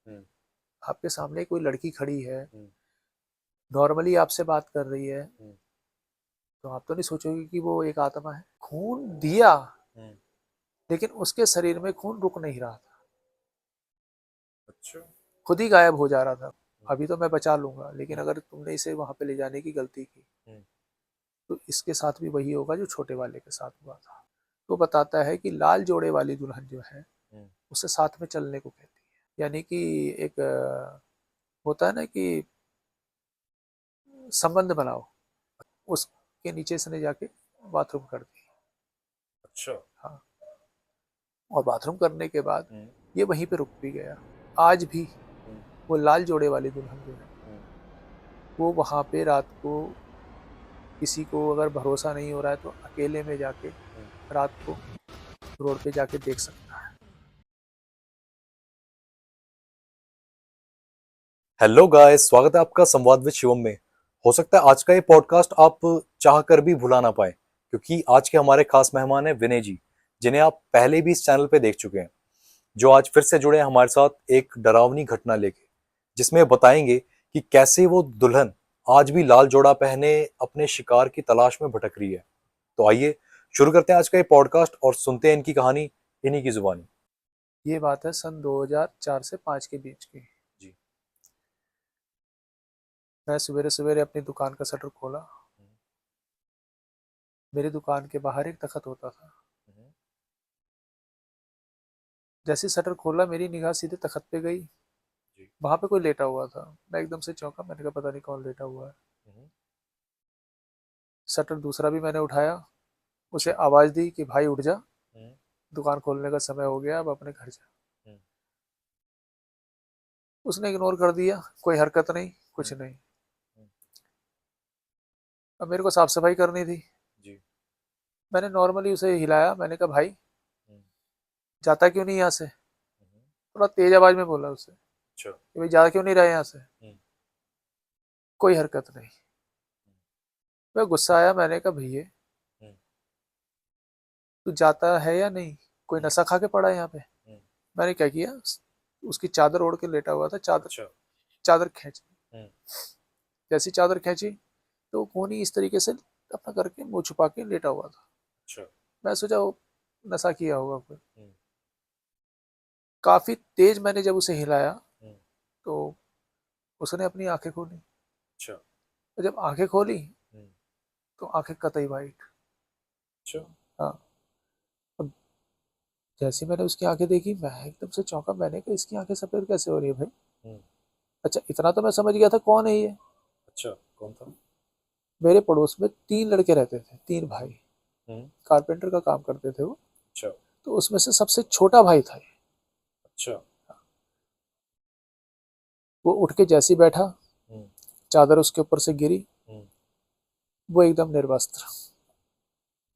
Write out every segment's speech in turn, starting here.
हम्म। आपके सामने कोई लड़की खड़ी है, हम्म। नॉर्मली आपसे बात कर रही है, हम्म। तो आप तो नहीं सोचोगे कि वो एक आत्मा है। खून दिया, हम्म। लेकिन उसके शरीर में खून रुक नहीं रहा था, अच्छा। खुद ही गायब हो जा रहा था। हम्म। अभी तो मैं बचा लूंगा, लेकिन हम्म। अगर तुमने इसे वहां पे ले जाने की गलती की हम्म। तो इसके साथ भी वही होगा जो छोटे वाले के साथ हुआ था। तो बताता है कि लाल जोड़े वाली दुल्हन जो है हम्म। उसे साथ में चलने को कहती है। यानी कि एक होता है ना कि संबंध बनाओ, उसके नीचे से ने जाके बाथरूम कर दी। अच्छा। हाँ, और बाथरूम करने के बाद हम्म। ये वहीं पे रुक भी गया। आज भी हम्म। वो लाल जोड़े वाली दुल्हन जो है हम्म। वो वहां पे रात को, किसी को अगर भरोसा नहीं हो रहा है तो अकेले में जाके हम्म। रात को रोड पे जाके देख सकता है। हेलो गाइस, स्वागत है आपका संवाद विद शिवम में। हो सकता है आज का ये पॉडकास्ट आप चाह कर भी भुला ना पाए, क्योंकि आज के हमारे खास मेहमान हैं विनय जी, जिन्हें आप पहले भी इस चैनल पे देख चुके हैं, जो आज फिर से जुड़े हैं हमारे साथ एक डरावनी घटना लेके, जिसमें वो बताएंगे कि कैसे वो दुल्हन आज भी लाल जोड़ा पहने अपने शिकार की तलाश में भटक रही है। तो आइए शुरू करते हैं आज का ये पॉडकास्ट और सुनते हैं इनकी कहानी इन्हीं की जुबानी। ये बात है सन 2004 से 5 के बीच की। जी। मैं सवेरे सवेरे अपनी दुकान का शटर खोला। हम्म। मेरी दुकान के बाहर एक तखत होता था। हम्म। जैसे शटर खोला मेरी निगाह सीधे तखत पे गई। जी। वहां पे कोई लेटा हुआ था। मैं एकदम से चौंका, मैंने कहा पता नहीं कौन लेटा हुआ है। हम्म। शटर दूसरा भी मैंने उठाया, उसे अच्छा। आवाज दी कि भाई उठ जा, हम्म। दुकान खोलने का समय हो गया, अब अपने घर जा। हम्म। उसने इग्नोर कर दिया, कोई हरकत नहीं, कुछ हम्म। नहीं। हम्म। अब मेरे को साफ सफाई करनी थी। जी। मैंने नॉर्मली उसे हिलाया, मैंने कहा भाई हम्म। जाता क्यों नहीं यहाँ से। हम्म। थोड़ा तेज आवाज में बोला उससे अच्छा। कि भाई जा क्यों नहीं रहे यहाँ से। हम्म। कोई हरकत नहीं। मैं गुस्सा आया, मैंने कहा भैया हम्म। तू जाता है या नहीं, कोई हम्म। नशा खा के पड़ा है यहाँ पे। हम्म। मैंने क्या किया, उसकी चादर ओढ़ के लेटा हुआ था, चादर अच्छा। चादर खींच, हम्म। जैसी चादर खींची तो कोहनी इस तरीके से अपना करके मुंह छुपा के लेटा हुआ था। अच्छा। मैं सोचा वो नशा किया होगा कोई। हम्म। काफी तेज मैंने जब उसे हिलाया हम्म। तो उसने अपनी आंखें खोली। अच्छा। और जब आंखें खोली हम्म। तो आंखें कतई वाइट। अच्छा। हाँ, अब जैसे मैंने उसकी आंखें देखी मैं एकदम से चौंका, मैंने कहा इसकी आंखें सफेद कैसे हो रही है भाई। हम्म। अच्छा, इतना तो मैं समझ गया था कौन है ये। अच्छा, कौन था? मेरे पड़ोस में 3 लड़के रहते थे, 3 भाई, हम्म। कारपेंटर का काम करते थे वो। अच्छा। तो उसमें से सबसे छोटा भाई था ये। अच्छा। वो उठ के जैसे ही बैठा, हम्म। चादर उसके ऊपर से गिरी, हम्म। वो एकदम निर्वस्त्र,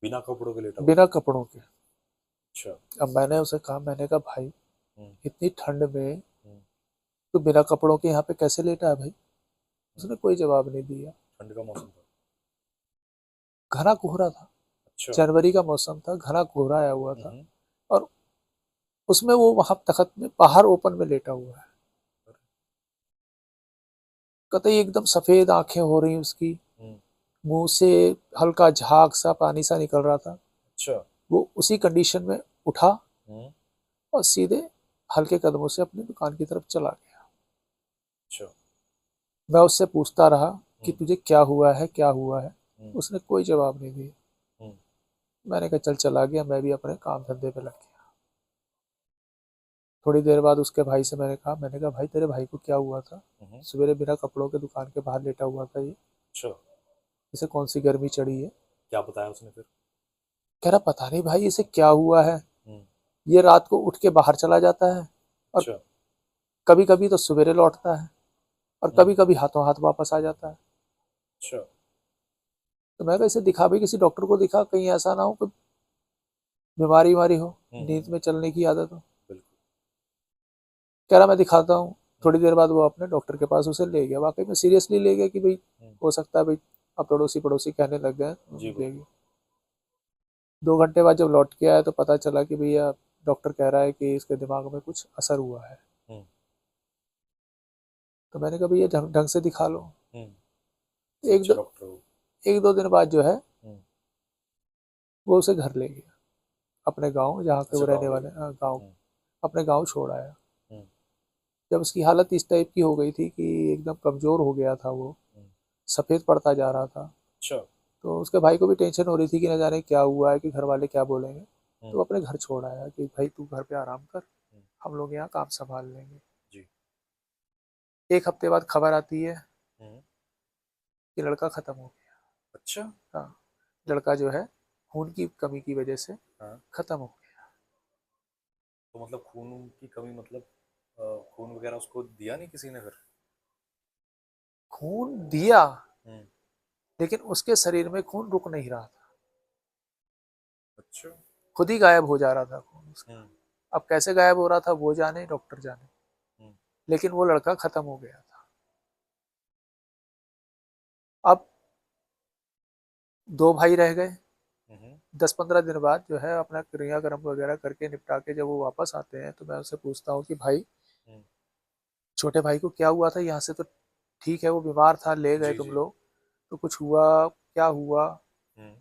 बिना कपड़ों के लेटा हुआ बिना था? कपड़ों के। अच्छा। अब मैंने उसे कहा, मैंने कहा भाई हम्म। इतनी ठंड में हम्म। तू बिना कपड़ों के यहाँ पे कैसे लेटा है भाई। हम्म। उसने कोई जवाब नहीं दिया। ठंड का मौसम था? घना कोहरा था, अच्छा। जनवरी का मौसम था, घना कोहरा आया हुआ था। हम्म। और उसमें वो वहां तखत में बाहर ओपन में लेटा हुआ है। कतई एकदम सफेद आंखें हो रही उसकी, हम्म। मुंह से हल्का झाग सा पानी सा निकल रहा था। अच्छा। वो उसी कंडीशन में उठा हम्म। और सीधे हल्के कदमों से अपनी दुकान की तरफ चला गया। अच्छा। मैं उससे पूछता रहा कि हम्म। तुझे क्या हुआ है, क्या हुआ है। हम्म। उसने कोई जवाब नहीं दिया। हम्म। मैंने कहा चल चला गया, मैं भी अपने काम धंधे पे लग गया। थोड़ी देर बाद उसके भाई से मैंने कहा, भाई तेरे भाई को क्या हुआ था, हम्म। सवेरे बिना कपड़ों के दुकान के बाहर लेटा हुआ था ये, अच्छा। इसे कौन सी गर्मी चढ़ी है। क्या बताया उसने फिर? कह रहा पता नहीं भाई इसे क्या हुआ है, हम्म। ये रात को उठ के बाहर चला जाता है और अच्छा। कभी कभी तो सवेरे लौटता है और हम्म। कभी कभी हाथों हाथ वापस आ जाता है। अच्छा। तो मैं कहा इसे दिखा भाई, किसी डॉक्टर को दिखा, कहीं ऐसा ना हो कोई बीमारी वारी हो, नींद में चलने की आदत हो। बिल्कुल। कह रहा मैं दिखाता हूँ। हम्म। थोड़ी देर बाद वो अपने डॉक्टर के पास उसे ले गया, वाकई में सीरियसली ले गया कि भाई हम्म। हो सकता है भाई अब पड़ोसी पड़ोसी कहने लग गए, जी ले बिल्कुल। गए। 2 घंटे बाद जब लौट के आया तो पता चला कि भैया डॉक्टर कह रहा है कि इसके दिमाग में कुछ असर हुआ है। हम्म। तो मैंने कहा भैया ढंग ढंग से दिखा लो। एक अच्छा दो डॉक्टर हो। एक दो दिन बाद जो है हम्म, वो उसे घर ले गया, अपने गांव जहाँ पे वो अच्छा रहने गाँव ले वाले, गए। गांव, हम्म, अपने गांव छोड़ आया। हम्म, जब उसकी हालत इस टाइप की हो गई थी कि एकदम कमजोर हो गया था वो, हम्म, सफेद पड़ता जा रहा था, अच्छा। तो उसके भाई को भी टेंशन हो रही थी कि न जाने क्या हुआ है, कि घर वाले क्या बोलेंगे। तो हम्म, वो अपने घर छोड़ आया कि भाई तू घर पे आराम कर, हम्म, हम लोग यहाँ काम संभाल लेंगे। जी। एक हफ्ते बाद खबर आती है हम्म, कि लड़का खत्म हो गया। अच्छा। हाँ, लड़का जो है खून की कमी की वजह से हाँ, खत्म हो गया। तो मतलब खून की कमी मतलब खून वगैरह उसको दिया नहीं किसी ने फिर? खून दिया, हम्म, लेकिन उसके शरीर में खून रुक नहीं रहा था, अच्छा। खुद ही गायब हो जा रहा था खून उसका। हम्म, अब कैसे गायब हो रहा था वो जाने, डॉक्टर जाने, हम्म, लेकिन वो लड़का खत्म हो गया था। अब दो भाई रह गए। हम्म, 10-15 दिन बाद जो है अपना क्रियाक्रम वगैरह करके निपटा के जब वो वापस आते हैं, तो मैं उनसे पूछता हूँ कि भाई हम्म, छोटे भाई को क्या हुआ था, यहाँ से तो ठीक है वो बीमार था, ले गए जी तुम जी। लोग, तो कुछ हुआ, क्या हुआ, हम्म,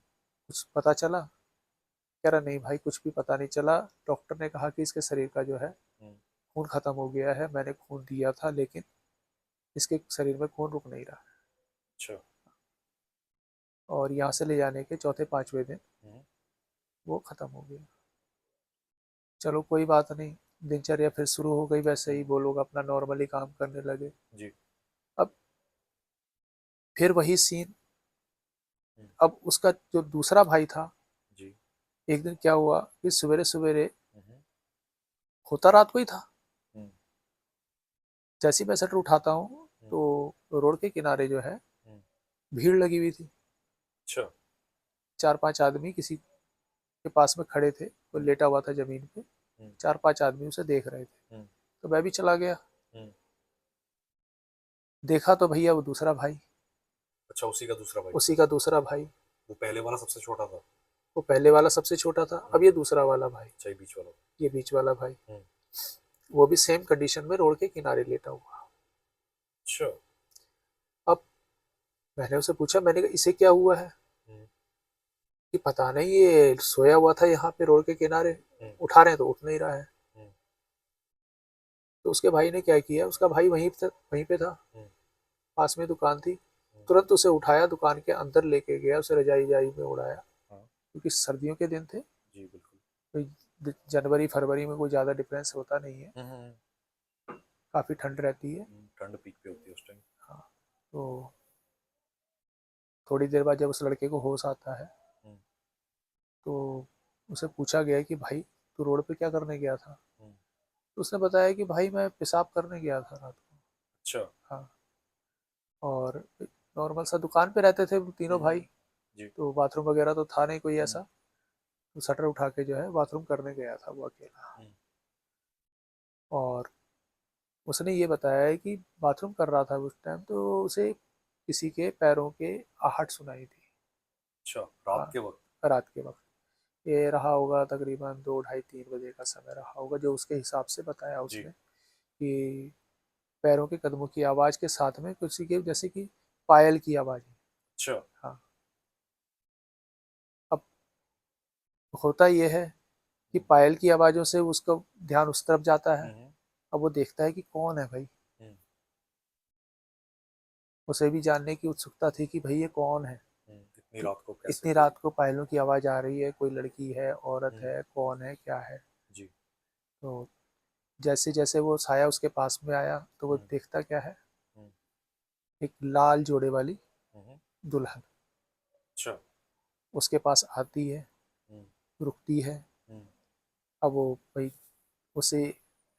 कुछ पता चला? कह रहा नहीं भाई कुछ भी पता नहीं चला, डॉक्टर ने कहा कि इसके शरीर का जो है हम्म, खून खत्म हो गया है, मैंने खून दिया था लेकिन इसके शरीर में खून रुक नहीं रहा। अच्छा। और यहाँ से ले जाने के चौथे पांचवें दिन हम्म, वो खत्म हो गया। चलो कोई बात नहीं, दिनचर्या फिर शुरू हो गई वैसे हम्म, ही, वो लोग अपना नॉर्मली काम करने लगे। जी। अब फिर वही सीन। हम्म, अब उसका जो दूसरा भाई था, जी। एक दिन क्या हुआ कि सवेरे सवेरे, हम्म, होता रात को ही था, हम्म, जैसे ही मैं शटर उठाता हूँ हम्म, तो रोड के किनारे जो है हम्म, भीड़ लगी हुई थी। अच्छा। 4-5 आदमी किसी के पास में खड़े थे, वो हम्म, लेटा हुआ था जमीन पे, हम्म, 4-5 आदमी उसे देख रहे थे। हम्म, तो मैं भी चला गया, हम्म, देखा तो भैया वो दूसरा भाई, अच्छा उसी का दूसरा भाई। उसी का दूसरा भाई। वो पहले वाला सबसे छोटा था। वो पहले वाला सबसे छोटा था, अब ये दूसरा वाला भाई, अच्छा ये बीच वाला। ये बीच वाला भाई, हम्म, वो भी सेम कंडीशन में रोड के किनारे लेटा हुआ। अच्छा। अब मैंने उसे पूछा, मैंने कहा इसे क्या हुआ है? हम्म, कि पता नहीं, ये सोया हुआ था यहाँ पे रोड के किनारे, हम्म, उठा रहे हैं तो उठ नहीं रहा है। हम्म, तो उसके भाई ने क्या किया, उसका भाई वहीं पे था, हम्म, पास में दुकान थी, हम्म, तुरंत उसे उठाया, दुकान के अंदर लेके गया, उसे रजाई रजाई में उड़ाया, हाँ, क्योंकि सर्दियों के दिन थे, जी बिल्कुल। कोई जनवरी फरवरी में कोई ज़्यादा डिफरेंस होता नहीं है, हम्म, काफ़ी ठंड रहती है। ठंड पीक पे होती है उस टाइम। हाँ, तो थोड़ी देर बाद जब उस लड़के को होश आता है, हम्म, तो उसे पूछा गया कि भाई तू रोड पे क्या करने गया था? हम्म, तो उसने बताया कि भाई मैं पेशाब करने गया था रात को। अच्छा। हाँ, और नॉर्मल सा दुकान पे रहते थे तीनों भाई, जी। तो बाथरूम वगैरह तो था नहीं कोई हम्म, ऐसा, तो शटर उठा के जो है बाथरूम करने गया था वो अकेला। हम्म, और उसने ये बताया है कि बाथरूम कर रहा था उस टाइम, तो उसे किसी के पैरों के आहट सुनाई दी। अच्छा हाँ, रात के वक्त। रात के वक्त, ये रहा होगा तकरीबन 2 ढाई 3 बजे का समय रहा होगा, जो उसके हिसाब से बताया जी। उसने, कि पैरों के कदमों की आवाज़ के साथ में किसी के जैसे कि पायल की आवाज़। अच्छा। हाँ, अब होता यह है कि हम्म, पायल की आवाज़ों से उसका ध्यान उस तरफ जाता है। हम्म, अब वो देखता है कि कौन है भाई, हम्म, उसे भी जानने की उत्सुकता थी कि भाई ये कौन है। इतनी तो रात को कैसे इतनी कोई। रात को पायलों की आवाज़ आ रही है, कोई लड़की है, औरत हम्म, है, कौन है, क्या है? जी। तो जैसे जैसे वो साया उसके पास में आया, तो वो हम्म, देखता क्या है, हम्म, एक लाल जोड़े वाली हम्म, दुल्हन अच्छा। उसके पास आती है, हम्म, रुकती है। हम्म, अब वो भाई, उसे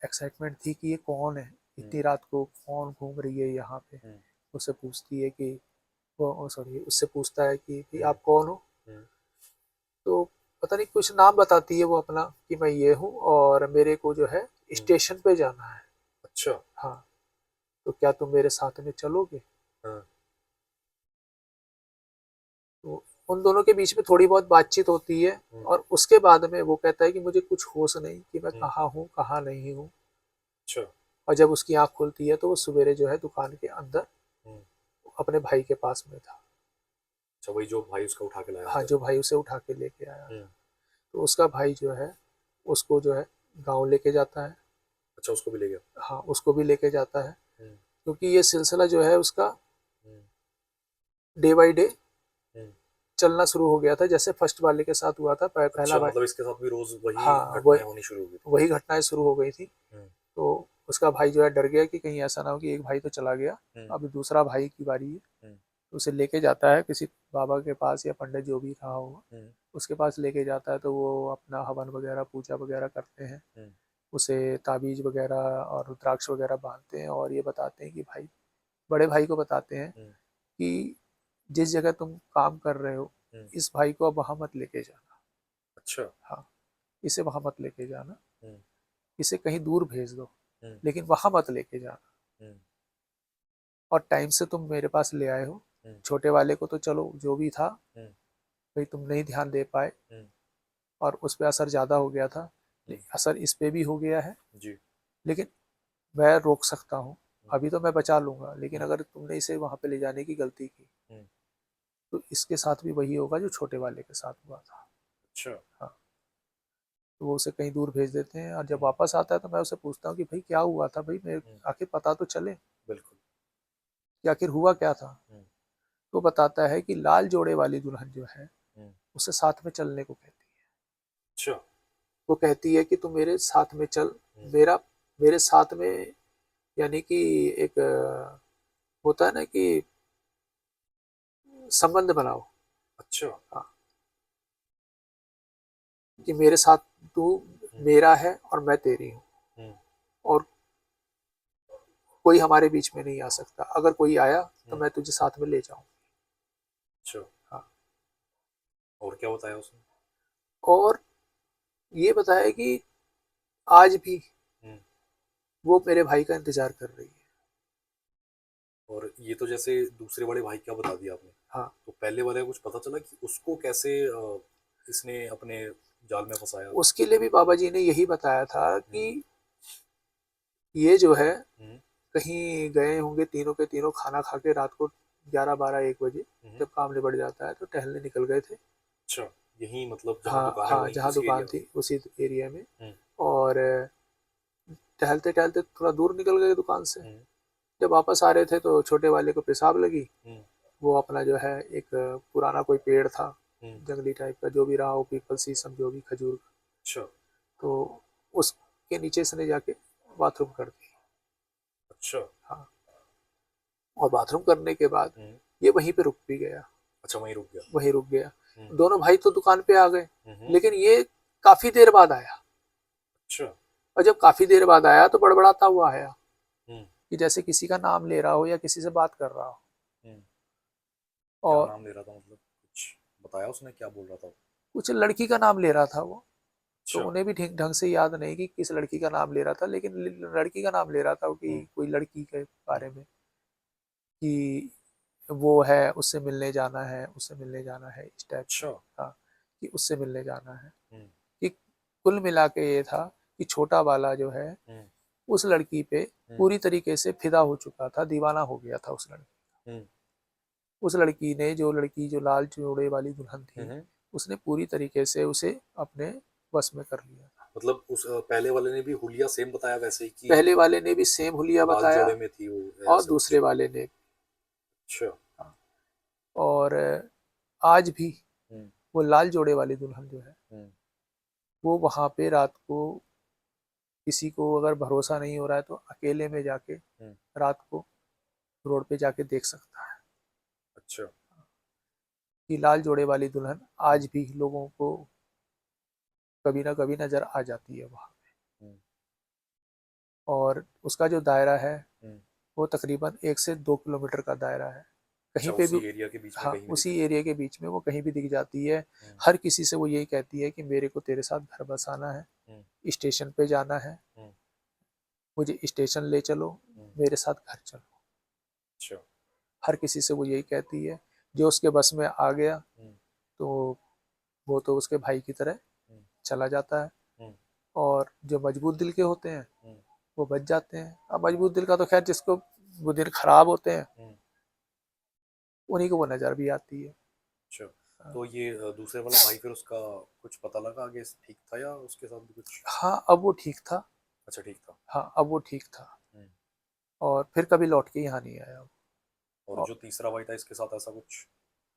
एक्साइटमेंट थी कि ये कौन है, हम्म, इतनी रात को कौन घूम रही है यहाँ पे। हम्म, उससे पूछती है कि वो सॉरी, उससे पूछता है कि भाई हम्म, आप कौन हो? हम्म, तो पता नहीं कुछ नाम बताती है वो अपना, कि मैं ये हूँ और मेरे को जो है हम्म, स्टेशन पे जाना है। अच्छा। हाँ, तो क्या तुम मेरे साथ में चलोगे? हाँ, तो उन दोनों के बीच में थोड़ी बहुत बातचीत होती है, हम्म, और उसके बाद में वो कहता है कि मुझे कुछ होश नहीं कि मैं हम्म, कहाँ हूँ कहाँ नहीं हूँ। अच्छा। और जब उसकी आंख खुलती है तो वो सवेरे जो है दुकान के अंदर अपने भाई के पास में था। अच्छा, वही जो भाई उसका उठा के लाया हाँ, था। जो भाई उसे उठा के लेके आया। तो उसका भाई जो है उसको जो है गांव लेके जाता है। अच्छा, उसको भी ले गया। हाँ, उसको भी लेके जाता है, क्योंकि ये सिलसिला जो है उसका डे बाय डे चलना शुरू हो गया था। जैसे फर्स्ट वाले के साथ हुआ था, पहला अच्छा, भाई, मतलब इसके साथ भी रोज वही हाँ घटनाएं होनी शुरू हो गई थी। वही घटनाएं शुरू हो गई थी। तो उसका भाई जो है डर गया कि कहीं ऐसा ना हो कि एक भाई तो चला गया, अब दूसरा भाई की बारी है। तो उसे लेके जाता है किसी बाबा के पास या पंडित जो भी रहा होगा, उसके पास लेके जाता है। तो वो अपना हवन वगैरह पूजा वगैरह करते हैं, उसे ताबीज वगैरह और रुद्राक्ष वगैरह बांधते हैं और ये बताते हैं कि भाई, बड़े भाई को बताते हैं कि जिस जगह तुम काम कर रहे हो इस भाई को अब वहां मत लेके जाना। अच्छा। हाँ, इसे वहां मत लेके जाना, इसे कहीं दूर भेज दो, लेकिन वहां मत लेके जाना। और टाइम से तुम मेरे पास ले आए हो, छोटे वाले को तो चलो जो भी था भाई तुम नहीं ध्यान दे पाए और उस पर असर ज्यादा हो गया था, असर इस पे भी हो गया है जी। लेकिन मैं रोक सकता हूँ, अभी तो मैं बचा लूंगा, लेकिन अगर तुमने इसे वहां पे ले जाने की गलती की तो इसके साथ भी वही होगा जो छोटे वाले के साथ हुआ था। अच्छा। हाँ, तो वो उसे कहीं दूर भेज देते हैं और जब वापस आता है तो मैं उसे पूछता हूँ कि भाई क्या हुआ था, भाई मेरे आखिर पता तो चले बिल्कुल। कि आखिर हुआ क्या था। तो बताता है कि लाल जोड़े वाली दुल्हन जो है उसे साथ में चलने को कहती है। अच्छा। वो कहती है कि तू मेरे साथ में चल, मेरा मेरे साथ में, यानी कि एक होता है ना कि संबंध बनाओ। अच्छा। हाँ, कि मेरे साथ तू मेरा है और मैं तेरी हूँ और कोई हमारे बीच में नहीं आ सकता, अगर कोई आया तो मैं तुझे साथ में ले जाऊं। अच्छा। हाँ, और क्या बताया उसने? और ये बताया कि आज भी वो मेरे भाई का इंतजार कर रही है। और ये तो जैसे दूसरे बड़े भाई क्या बता दिया आपने। हाँ, तो पहले वाले को कुछ पता चला कि उसको कैसे इसने अपने जाल में फंसाया? उसके लिए भी बाबा जी ने यही बताया था कि ये जो है कहीं गए होंगे तीनों के तीनों, खाना खा के रात को 11 12 1 बजे जब काम निबट जाता है तो टहलने निकल गए थे। अच्छा, यही मतलब जहाँ हाँ दुकान है हाँ, वहीं जहाँ उसी दुकान एरिया थी उसी एरिया में। में। और टहलते टहलते थोड़ा दूर निकल गए दुकान से। जब वापस आ रहे थे तो छोटे वाले को पेशाब लगी। वो अपना जो है एक पुराना कोई पेड़ था जंगली टाइप का, जो भी रहा हो, पीपल शीशम जो भी, खजूर का, अच्छा। तो उसके नीचे से जाके बाथरूम कर दी। अच्छा। हाँ, और बाथरूम करने के बाद ये वहीं पे रुक भी गया। अच्छा, वहीं रुक गया। वहीं रुक गया। दोनों भाई तो दुकान पे आ गए, हम्म। लेकिन ये काफी देर बाद आया। अच्छा। और जब काफी देर बाद आया तो बड़बड़ाता हुआ आया हम्म। कि जैसे किसी का नाम ले रहा हो या किसी से बात कर रहा हो। हम्म। क्या और नाम ले रहा था, मतलब कुछ बताया उसने, क्या बोल रहा था वो? कुछ लड़की का नाम ले रहा था वो, तो अच्छा। उन्हें भी ठीक ढंग से याद नहीं कि किस लड़की का नाम ले रहा था, लेकिन लड़की का नाम ले रहा था कि कोई लड़की के बारे में, कि वो है, उससे मिलने जाना है, उससे मिलने जाना है, इस टाइप से। अच्छा। हाँ, कि उससे मिलने जाना है। हम्म। कि कुल मिला के ये था कि छोटा वाला जो है हम्म। उस लड़की पे पूरी तरीके से फिदा हो चुका था, दीवाना हो गया था उस लड़की। हम्म। उस लड़की ने, जो लड़की जो लाल जोड़े वाली दुल्हन थी, हम्म। उसने पूरी तरीके से उसे अपने बस में कर लिया था। मतलब उस पहले वाले ने भी हुलिया सेम बताया वैसे ही कि पहले वाले ने भी सेम हुलिया लाल बताया जोड़े में थी वो, और ऐसा दूसरे कुछ? वाले ने। अच्छा। हाँ, और आज भी हम्म। वो लाल जोड़े वाली दुल्हन जो है हम्म। वो वहां पे रात को, किसी को अगर भरोसा नहीं हो रहा है तो अकेले में जाके हम्म। रात को रोड पे जाके देख सकता है अच्छा। कि लाल जोड़े वाली दुल्हन आज भी लोगों को कभी ना कभी नजर आ जाती है वहां। हम्म। और उसका जो दायरा है हम्म। वो तकरीबन 1 से 2 किलोमीटर का दायरा है। कहीं अच्छा, पे उसी भी, एरिया के बीच में हाँ, कहीं भी दिख उसी एरिया के बीच में वो कहीं भी दिख जाती है। हम्म। हर किसी से वो यही कहती है कि मेरे को तेरे साथ घर बसाना है, हम्म। स्टेशन पे जाना है, हम्म। मुझे स्टेशन ले चलो, हम्म। मेरे साथ घर चलो। अच्छा। हर किसी से वो यही कहती है। जो उसके बस में आ गया हम्म। तो वो तो उसके भाई की तरह हम्म। चला जाता है। हम्म। और जो मजबूत दिल के होते हैं हम्म। वो बच जाते हैं। अब मजबूत दिल का तो खैर जिसको वो दिन खराब होते हैं उन्हीं को वो नजर भी आती है। अच्छा। हाँ। तो ये दूसरे वाला भाई फिर उसका कुछ पता लगा आगे ठीक था या उसके साथ भी कुछ? हाँ, अब वो ठीक था। अच्छा, ठीक था। हाँ, अब वो ठीक था हम्म। और फिर कभी लौट के यहाँ नहीं आया वो। और और जो तीसरा भाई था इसके साथ ऐसा कुछ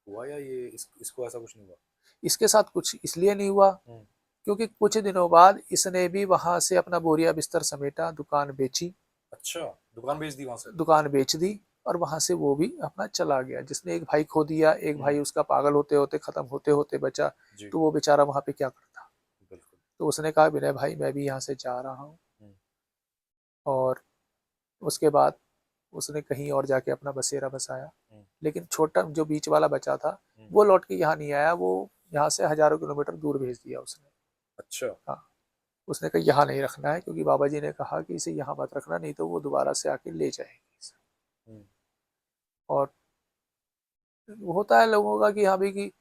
हुआ या ये इसको ऐसा कुछ नहीं हुआ? इसके साथ कुछ इसलिए नहीं हुआ हम्म। क्योंकि कुछ दिनों बाद इसने भी वहां से अपना बोरिया बिस्तर समेटा, दुकान बेची, अच्छा, दुकान बेच दी वहां से? दुकान बेच दी और वहां से वो भी अपना चला गया। जिसने एक भाई खो दिया, एक हम्म। भाई उसका पागल होते होते खत्म होते होते बचा, जी। तो वो बेचारा वहां पे क्या करता। बिल्कुल। तो उसने कहा विनय भाई मैं भी यहाँ से जा रहा हूँ। हम्म। और उसके बाद उसने कहीं और जाके अपना बसेरा बसाया। हम्म। लेकिन छोटा जो बीच वाला बचा था हम्म। वो लौट के यहाँ नहीं आया, वो यहाँ से हजारों किलोमीटर दूर भेज दिया उसने। अच्छा। हाँ, उसने कहा यहाँ नहीं रखना है क्योंकि बाबा जी ने कहा कि इसे यहाँ मत रखना, नहीं तो वो दोबारा से आके ले जाएगी इसे। हम्म। और होता है लोगों का कि हाँ भाई कि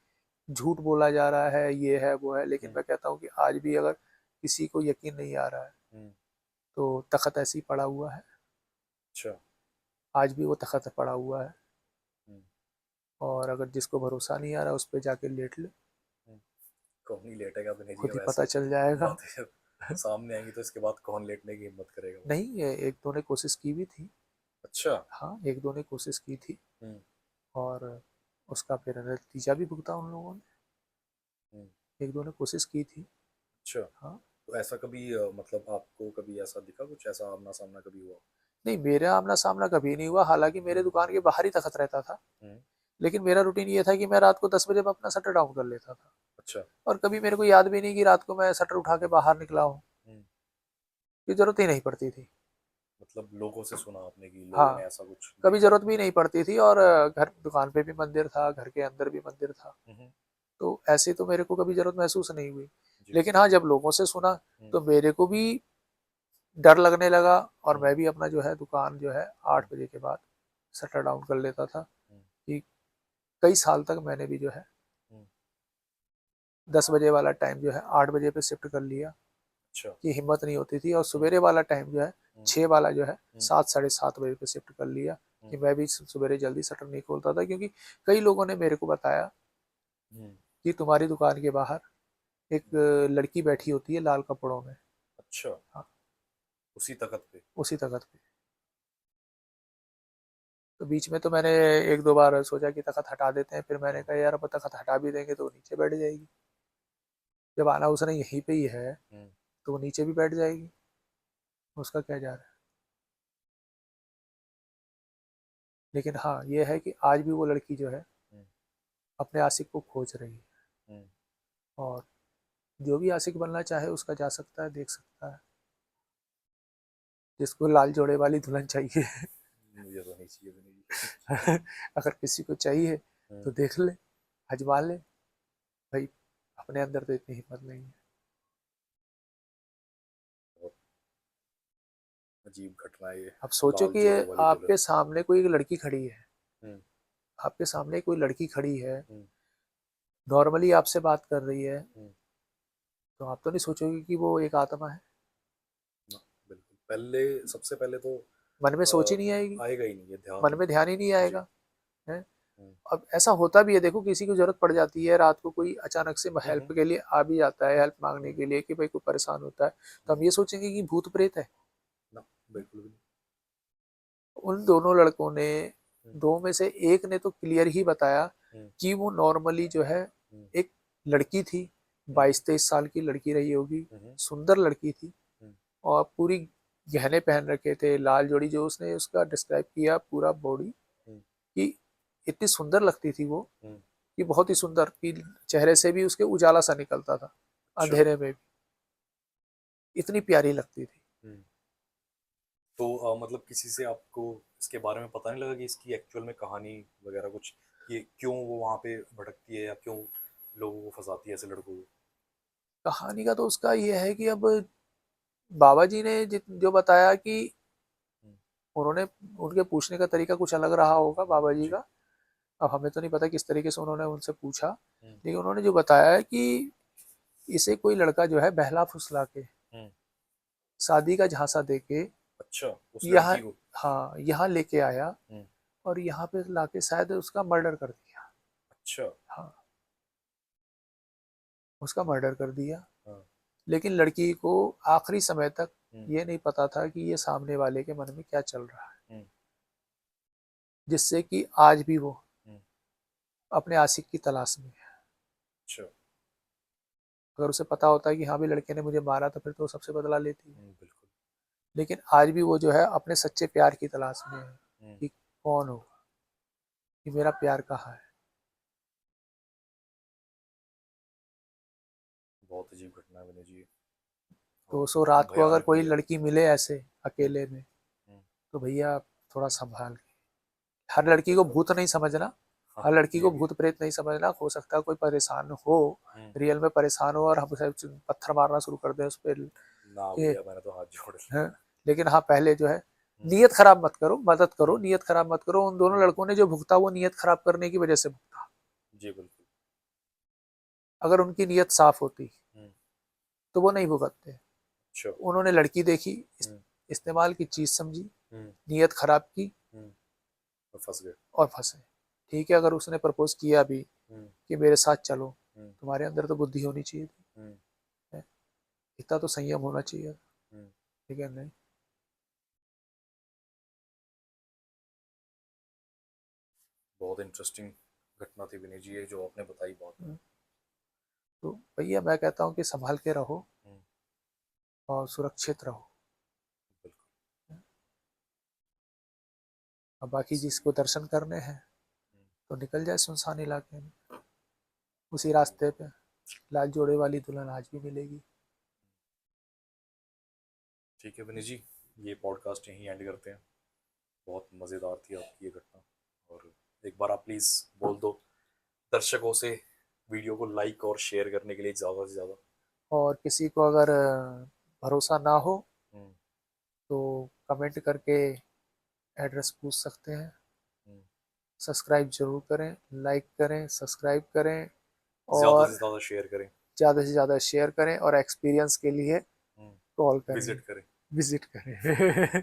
झूठ बोला जा रहा है, ये है वो है, लेकिन हम्म। मैं कहता हूँ कि आज भी अगर किसी को यकीन नहीं आ रहा है हम्म। तो तख्त ऐसे ही पड़ा हुआ है। अच्छा। आज भी वो तख्त पड़ा हुआ है। हम्म। और अगर जिसको भरोसा नहीं आ रहा उस पर जाके लेट ले, हम्म। कौन नहीं लेटेगा विनय जी, खुद अब ही पता ऐसी चल जाएगा। बातें जब सामने आएंगी तो इसके बाद कौन लेटने की हिम्मत करेगा भाई? नहीं, ये एक दो ने कोशिश की भी थी। अच्छा। हाँ, एक दो ने कोशिश की थी हम्म। और उसका फिर नतीजा भी भुगता उन लोगों ने। हम्म। एक दो ने कोशिश की थी। अच्छा। हाँ। तो ऐसा कभी मतलब आपको कभी ऐसा दिखा, कुछ ऐसा आमना सामना कभी हुआ? नहीं, मेरा आमना सामना कभी नहीं हुआ, हालांकि मेरे दुकान के बाहर ही तखत रहता था। हम्म। लेकिन मेरा रूटीन ये था कि मैं रात को 10 बजे में अपना शटर डाउन कर लेता था। अच्छा। और कभी मेरे को याद भी नहीं कि रात को मैं शटर उठा के बाहर निकला हूँ, हम्म। कि जरूरत ही नहीं पड़ती थी। मतलब लोगों से सुना आपने कि लोगों ने हाँ, ऐसा कुछ कभी देखा? जरूरत भी नहीं पड़ती थी और घर दुकान पे भी मंदिर था, घर के अंदर भी मंदिर था। हम्म। तो ऐसे तो मेरे को कभी जरूरत महसूस नहीं हुई। जी। लेकिन हाँ, जब लोगों से सुना हम्म। तो मेरे को भी डर लगने लगा और हम्म। मैं भी अपना जो है दुकान जो है हम्म। 8 बजे के बाद शटर डाउन कर लेता था। हम्म। कि कई साल तक मैंने भी जो है हम्म। 10 बजे वाला टाइम जो है 8 बजे पे शिफ्ट कर लिया। अच्छा। कि हिम्मत नहीं होती थी और हम्म। सवेरे वाला टाइम जो है हम्म। 6 वाला जो है हम्म। 7 साढ़े 7 बजे पे शिफ्ट कर लिया। कि हम्म। मैं भी सवेरे जल्दी शटर नहीं खोलता था क्योंकि कई लोगों ने मेरे को बताया हम्म। कि तुम्हारी दुकान के बाहर एक लड़की बैठी होती है लाल कपड़ों में। अच्छा। हाँ, उसी तखत पे? उसी तखत पे। तो बीच में तो मैंने एक दो बार सोचा कि तखत हटा देते हैं, फिर मैंने हम्म। कहा यार अब तखत हटा भी देंगे तो वो नीचे बैठ जाएगी। जब आना उसने यहीं पे ही है हम्म। तो वो नीचे भी बैठ जाएगी, उसका क्या जा रहा है। लेकिन हाँ, ये है कि आज भी वो लड़की जो है हम्म। अपने आशिक को खोज रही है। हम्म। और जो भी आशिक बनना चाहे उसका जा सकता है, देख सकता है। जिसको लाल जोड़े वाली दुल्हन चाहिए मुझे तो नहीं चाहिए विनय जी। अगर किसी को चाहिए तो हम्म। देख ले, आजमा ले। भाई, अपने अंदर तो इतनी हिम्मत नहीं है। बहुत अजीब घटना है ये। अब सोचो लाल कि ये जोड़ों वाली दुल्हन। आपके सामने कोई एक लड़की खड़ी है, हम्म। आपके सामने कोई लड़की खड़ी है, हम्म। नॉर्मली आपसे बात कर रही है, हम्म। तो आप तो नहीं सोचोगे कि वो एक आत्मा है। ना, बिल्कुल पहले, सबसे पहले तो मन में सोच ही नहीं आएगी, आएगा ही नहीं ये ध्यान। मन में ध्यान ही नहीं जी। आएगा है। हम्म। अब ऐसा होता भी है, देखो किसी को जरूरत पड़ जाती है रात को, कोई अचानक से हम्म। हेल्प के लिए आ भी जाता है, हेल्प मांगने हम्म। के लिए कि भाई कोई परेशान होता है, तो हम्म। हम ये सोचेंगे कि भूत प्रेत है। ना, बिल्कुल भी नहीं। उन दोनों लड़कों ने, हम्म। दो में से एक ने तो क्लियर ही बताया हम्म। कि वो नॉर्मली जो है हम्म। एक लड़की थी, हम्म। 22-23 साल की लड़की रही होगी, हम्म। सुंदर लड़की थी। हम्म। और पूरी गहने पहन रखे थे, लाल जोड़ी जो उसने उसका डिस्क्राइब किया पूरा बॉडी, हम्म। कि इतनी सुंदर लगती थी वो, हम्म। कि बहुत ही सुंदर, कि चेहरे से भी उसके उजाला सा निकलता था अच्छा। अंधेरे में भी, इतनी प्यारी लगती थी। हम्म। तो मतलब किसी से आपको इसके बारे में पता नहीं लगा कि इसकी एक्चुअल में कहानी वगैरह कुछ, कि क्यों वो वहां पे भटकती है या क्यों लोगों को फंसाती है ऐसे लड़कों को? कहानी का तो उसका ये है कि अब बाबा जी ने जो बताया कि हम्म। उन्होंने, उनके पूछने का तरीका कुछ अलग रहा होगा बाबा जी जी। का। अब हमें तो नहीं पता किस तरीके से उन्होंने उनसे पूछा, हम्म। लेकिन उन्होंने जो बताया है कि इसे कोई लड़का जो है बहला फुसला के, हम्म। शादी का झांसा दे के अच्छा, उस यहाँ, लड़की को। हाँ यहाँ लेके आया हम्म, और यहाँ पे लाके शायद उसका मर्डर कर दिया। अच्छा। हाँ, उसका मर्डर कर दिया। हाँ। लेकिन लड़की को आखिरी समय तक हम्म, ये नहीं पता था कि ये सामने वाले के मन में क्या चल रहा है, हम्म, जिससे कि आज भी वो हम्म, अपने आशिक की तलाश में है। अच्छा। अगर उसे पता होता है कि हाँ भी लड़के ने मुझे मारा तो फिर तो वो सबसे बदला लेती है, बिल्कुल। लेकिन आज भी वो जो है अपने सच्चे प्यार की तलाश में है हम्म, कि कौन होगा, कि मेरा प्यार कहाँ है। बहुत अजीब घटना है विनय जी ये, तो और सो रात को अगर भयानक कोई भी है। लड़की मिले ऐसे हम्म, अकेले में, हम्म, तो भैया थोड़ा संभाल के। हर लड़की को बिल्कुल। भूत नहीं समझना, हाँ हर हाँ, लड़की ये को भी है। भूत प्रेत नहीं समझना। हो सकता है कोई परेशान हो, हम्म, रियल में परेशान हो और हम उसे पत्थर मारना शुरू कर दे उस पर ना कि भैया, मैंने तो हाथ जोड़ लिए। है। लेकिन हाँ पहले जो है हम्म, नीयत खराब मत करो, मदद करो, हम्म, नीयत खराब मत करो। उन दोनों हम्म, लड़कों ने जो भुगता वो नीयत खराब करने की वजह से भुगता। जी बिल्कुल। अगर उनकी नीयत साफ होती हम्म, तो वो नहीं भुगतते। अच्छा। उन्होंने लड़की देखी, हम्म, इस्तेमाल की चीज समझी, हम्म, नीयत खराब की हम्म, तो फंस गए। और फंसे। ठीक है, अगर उसने प्रपोज किया भी हम्म, कि मेरे साथ चलो, हम्म, तुम्हारे अंदर तो बुद्धि होनी चाहिए थी, हम्म, है? इतना तो संयम होना चाहिए। हम्म, ठीक है, नहीं। बहुत इंटरेस्टिंग घटना थी विनय जी ये जो आपने बताई, बहुत। तो भैया मैं कहता हूँ कि संभाल के रहो हम्म, और सुरक्षित रहो। बिल्कुल। अब बाकी जिसको दर्शन करने हैं हम्म, तो निकल जाए सुनसान इलाके में, उसी रास्ते पे लाल जोड़े वाली दुल्हन आज भी मिलेगी। ठीक है विनय जी, ये पॉडकास्ट यहीं एंड करते हैं। बहुत मज़ेदार थी आपकी ये घटना, और एक बार आप प्लीज़ बोल दो दर्शकों से वीडियो को लाइक और शेयर करने के लिए ज़्यादा से ज़्यादा। और किसी को अगर भरोसा ना हो हम्म, तो कमेंट करके एड्रेस पूछ सकते हैं। हम्म, सब्सक्राइब जरूर करें, लाइक करें, सब्सक्राइब करें ज़्यादा से और ज़्यादा शेयर करें। ज़्यादा से ज़्यादा शेयर करें और एक्सपीरियंस के लिए कॉल करें, विजिट करें। विजिट करें।